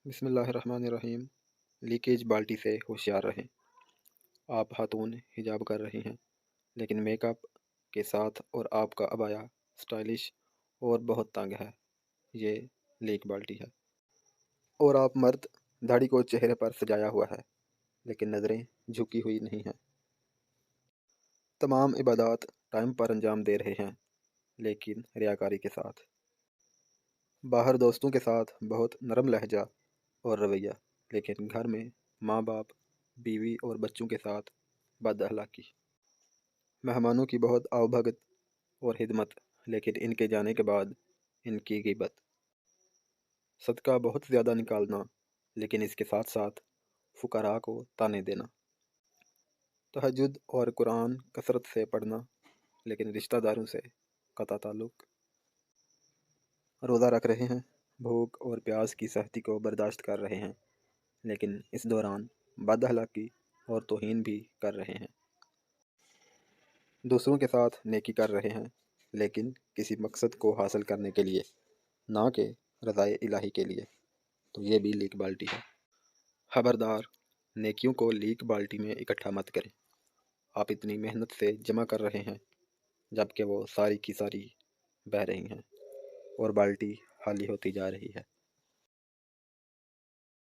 बिस्मिल्लाहिर्रहमानिर्रहीम। लीकेज बाल्टी से होशियार रहें। आप खातून हिजाब कर रही हैं, लेकिन मेकअप के साथ और आपका अबाया स्टाइलिश और बहुत तंग है। ये लीक बाल्टी है। और आप मर्द, दाढ़ी को चेहरे पर सजाया हुआ है, लेकिन नज़रें झुकी हुई नहीं हैं। तमाम इबादत टाइम पर अंजाम दे रहे हैं, लेकिन रियाकारी के साथ। बाहर दोस्तों के साथ बहुत नरम लहजा और रवैया, लेकिन घर में माँ बाप, बीवी और बच्चों के साथ बद अखलाकी। मेहमानों की बहुत आवभगत और खिदमत, लेकिन इनके जाने के बाद इनकी गिबत। सदका बहुत ज़्यादा निकालना, लेकिन इसके साथ साथ फुकरा को ताने देना। तहज्जुद और कुरान कसरत से पढ़ना, लेकिन रिश्तेदारों से कता ताल्लुक़। रोज़ा रख रहे हैं, भूख और प्यास की सख्ती को बर्दाश्त कर रहे हैं, लेकिन इस दौरान बद अखलाकी और तौहीन भी कर रहे हैं। दूसरों के साथ नेकी कर रहे हैं, लेकिन किसी मकसद को हासिल करने के लिए, ना कि रज़ाए इलाही के लिए। तो ये भी लीक बाल्टी है। खबरदार, नेकियों को लीक बाल्टी में इकट्ठा मत करें। आप इतनी मेहनत से जमा कर रहे हैं, जबकि वो सारी की सारी बह रही हैं और बाल्टी खाली होती जा रही है।